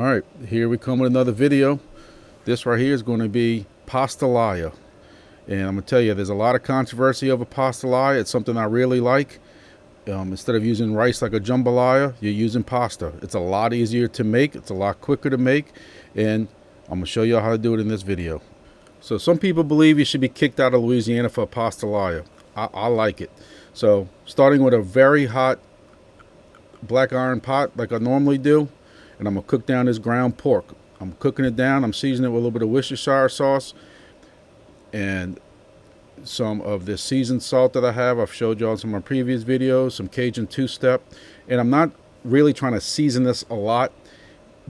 All right, here we come with another video. This right here is going to be Pastalaya. And I'm going to tell you, there's a lot of controversy over Pastalaya. It's something I really like. Instead of using rice like a jambalaya, you're using pasta. It's a lot easier to make. It's a lot quicker to make. And I'm going to show you how to do it in this video. So some people believe you should be kicked out of Louisiana for Pastalaya. I like it. So starting with a very hot black iron pot like I normally do, and I'm going to cook down this ground pork. I'm cooking it down. I'm seasoning it with a little bit of Worcestershire sauce and some of this seasoned salt that I have. I've showed you on some of my previous videos, some Cajun two-step. And I'm not really trying to season this a lot.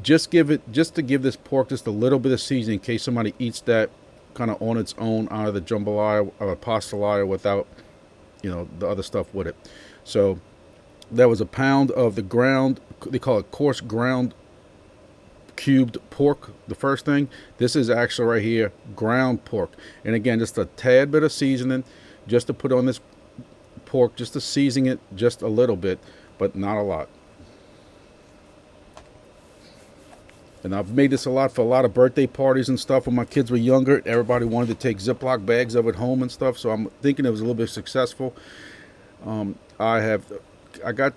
Just to give this pork just a little bit of seasoning in case somebody eats that kind of on its own out of the jambalaya or pasta-lia without, the other stuff with it. So that was a pound of the ground, they call it coarse ground cubed pork. The first thing, this is actually right here ground pork, and again just a tad bit of seasoning just to put on this pork, just to season it just a little bit, but not a lot. And I've made this a lot for a lot of birthday parties and stuff. When my kids were younger, everybody wanted to take Ziploc bags of it home and stuff, so I'm thinking it was a little bit successful. I got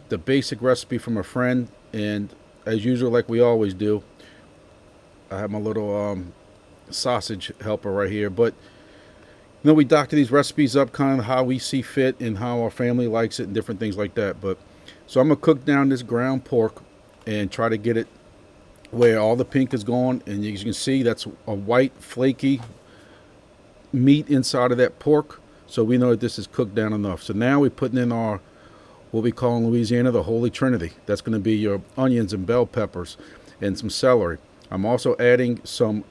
the basic recipe from a friend, and as usual, like we always do, I have my little sausage helper right here. But we doctor these recipes up kind of how we see fit and how our family likes it and different things like that. But so I'm gonna cook down this ground pork and try to get it where all the pink is gone, and as you can see, that's a white flaky meat inside of that pork. So we know that this is cooked down enough. So now we're putting in our, what we call in Louisiana, the Holy Trinity. That's going to be your onions and bell peppers and some celery. I'm also adding some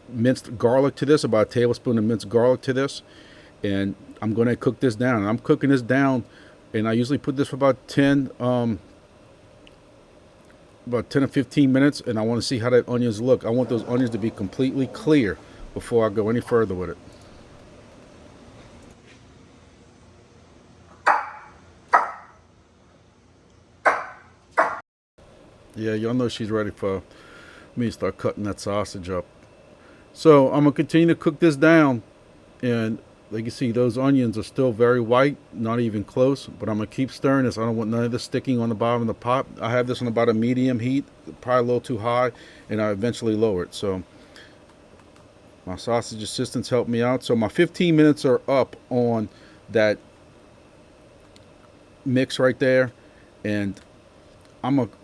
minced garlic to this, about a tablespoon of minced garlic to this. And I'm going to cook this down. And I'm cooking this down, and I usually put this for about 10 or 15 minutes, and I want to see how that onions look. I want those onions to be completely clear before I go any further with it. Yeah, y'all know she's ready for me to start cutting that sausage up. So I'm going to continue to cook this down, and like you see, those onions are still very white, not even close, but I'm going to keep stirring this. I don't want none of this sticking on the bottom of the pot. I have this on about a medium heat, probably a little too high, and I eventually lower it. So my sausage assistants help me out. So my 15 minutes are up on that mix right there, and I'm going to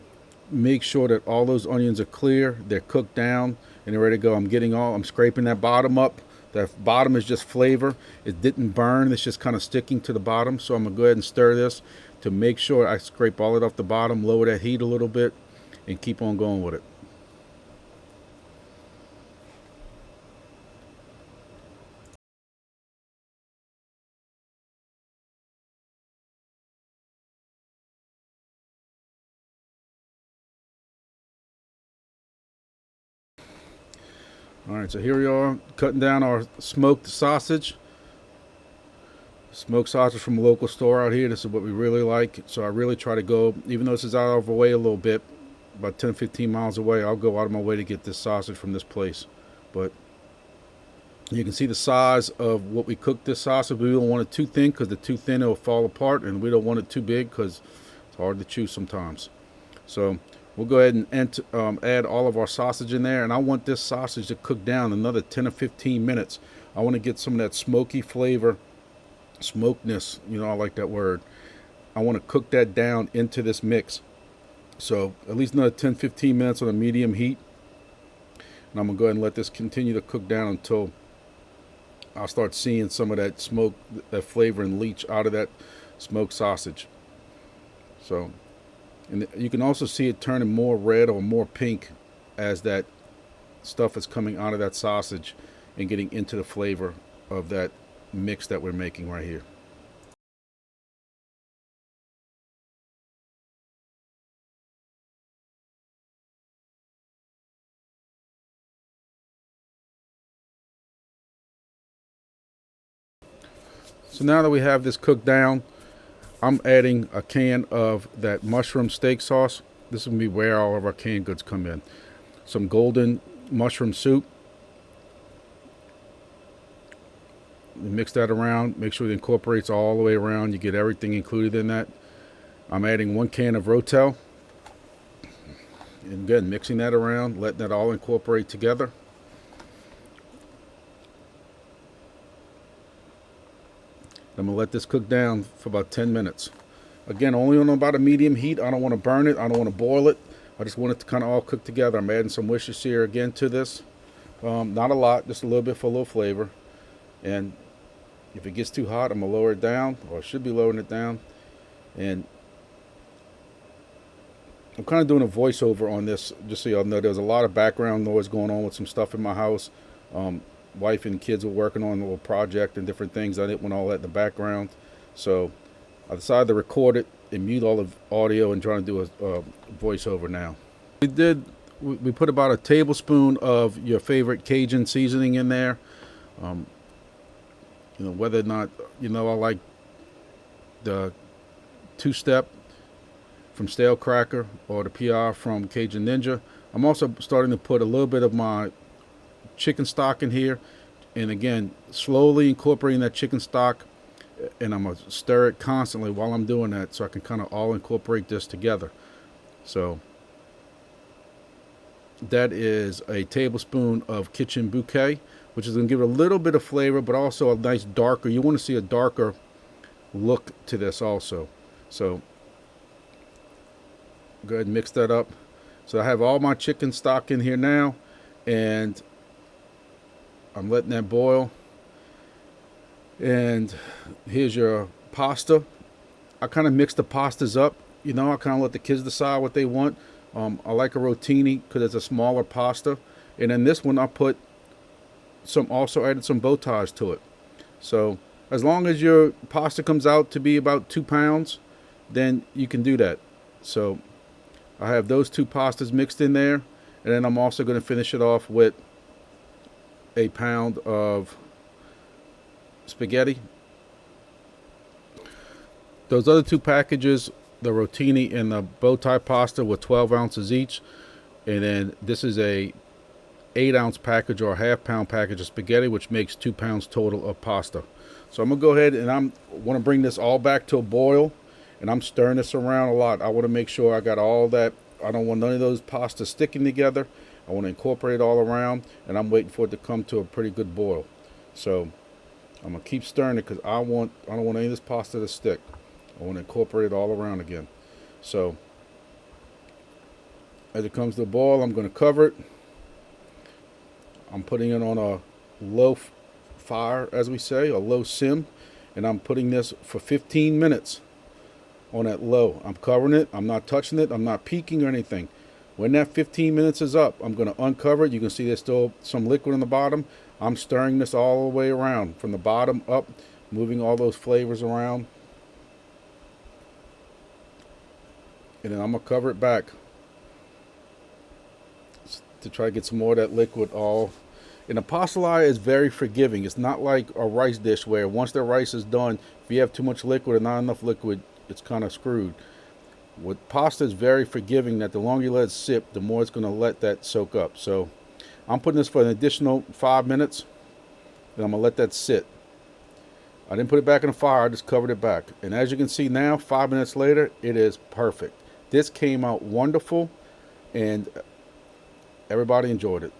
make sure that all those onions are clear, they're cooked down, and they're ready to go. I'm scraping that bottom up. That bottom is just flavor. It didn't burn, it's just kind of sticking to the bottom. So I'm gonna go ahead and stir this to make sure I scrape all it off the bottom, lower that heat a little bit, and keep on going with it. All right, so here we are cutting down our smoked sausage. Smoked sausage from a local store out here. This is what we really like. So I really try to go, even though this is out of our way a little bit, about 10, 15 miles away, I'll go out of my way to get this sausage from this place. But you can see the size of what we cooked this sausage. We don't want it too thin, because the too thin it will fall apart, and we don't want it too big because it's hard to chew sometimes. So we'll go ahead and add all of our sausage in there, and I want this sausage to cook down another 10 or 15 minutes. I want to get some of that smoky flavor, smokeness, I like that word. I want to cook that down into this mix. So at least another 10, 15 minutes on a medium heat. And I'm going to go ahead and let this continue to cook down until I'll start seeing some of that smoke, that flavor and leach out of that smoked sausage. So, and you can also see it turning more red or more pink as that stuff is coming out of that sausage and getting into the flavor of that mix that we're making right here. So now that we have this cooked down, I'm adding a can of that mushroom steak sauce. this will be where all of our canned goods come in. Some golden mushroom soup. Mix that around. Make sure it incorporates all the way around. You get everything included in that. I'm adding 1 can of Rotel. And again, mixing that around, letting that all incorporate together. I'm going to let this cook down for about 10 minutes. Again, only on about a medium heat. I don't want to burn it. I don't want to boil it. I just want it to kind of all cook together. I'm adding some Worcestershire again to this. Not a lot, just a little bit for a little flavor. And if it gets too hot, I'm going to lower it down, or I should be lowering it down. And I'm kind of doing a voiceover on this, just so y'all know. There's a lot of background noise going on with some stuff in my house. Wife and kids were working on a little project and different things. I didn't want all that in the background. So I decided to record it and mute all the audio and trying to do a voiceover now. We put about a tablespoon of your favorite Cajun seasoning in there. You know, whether or not, you know, I like the two-step from Stale Cracker or the PR from Cajun Ninja. I'm also starting to put a little bit of my chicken stock in here, and again, slowly incorporating that chicken stock, and I'm going to stir it constantly while I'm doing that, so I can kind of all incorporate this together. So that is a tablespoon of Kitchen Bouquet, which is going to give it a little bit of flavor, but also a nice darker, you want to see a darker look to this also. So go ahead and mix that up. So I have all my chicken stock in here now, and I'm letting that boil. And here's your pasta. I kind of mix the pastas up. You know, I kind of let the kids decide what they want. I like a rotini because it's a smaller pasta. And then this one I put also added some bow ties to it. So as long as your pasta comes out to be about 2 pounds, then you can do that. So I have those 2 pastas mixed in there. And then I'm also going to finish it off with a pound of spaghetti. Those other 2 packages, the rotini and the bow tie pasta, were 12 ounces each. And then this is a 8-ounce package or a half-pound package of spaghetti, which makes 2 pounds total of pasta. So I'm gonna go ahead and I want to bring this all back to a boil, and I'm stirring this around a lot. I want to make sure I got all that. I don't want none of those pastas sticking together. I want to incorporate it all around, and I'm waiting for it to come to a pretty good boil. So I'm gonna keep stirring it because I don't want any of this pasta to stick. I want to incorporate it all around again. So as it comes to a boil, I'm going to cover it. I'm putting it on a low fire, as we say, a low sim, and I'm putting this for 15 minutes on that low. I'm covering it. I'm not touching it. I'm not peeking or anything. When that 15 minutes is up, I'm going to uncover it. You can see there's still some liquid on the bottom. I'm stirring this all the way around from the bottom up, moving all those flavors around. And then I'm going to cover it back to try to get some more of that liquid all. And the pasta-lia is very forgiving. It's not like a rice dish where once the rice is done, if you have too much liquid or not enough liquid, it's kind of screwed. With pasta, is very forgiving, that the longer you let it sit, the more it's going to let that soak up. So I'm putting this for an additional 5 minutes, and I'm going to let that sit. I didn't put it back in the fire, I just covered it back. And as you can see now, 5 minutes later, it is perfect. This came out wonderful, and everybody enjoyed it.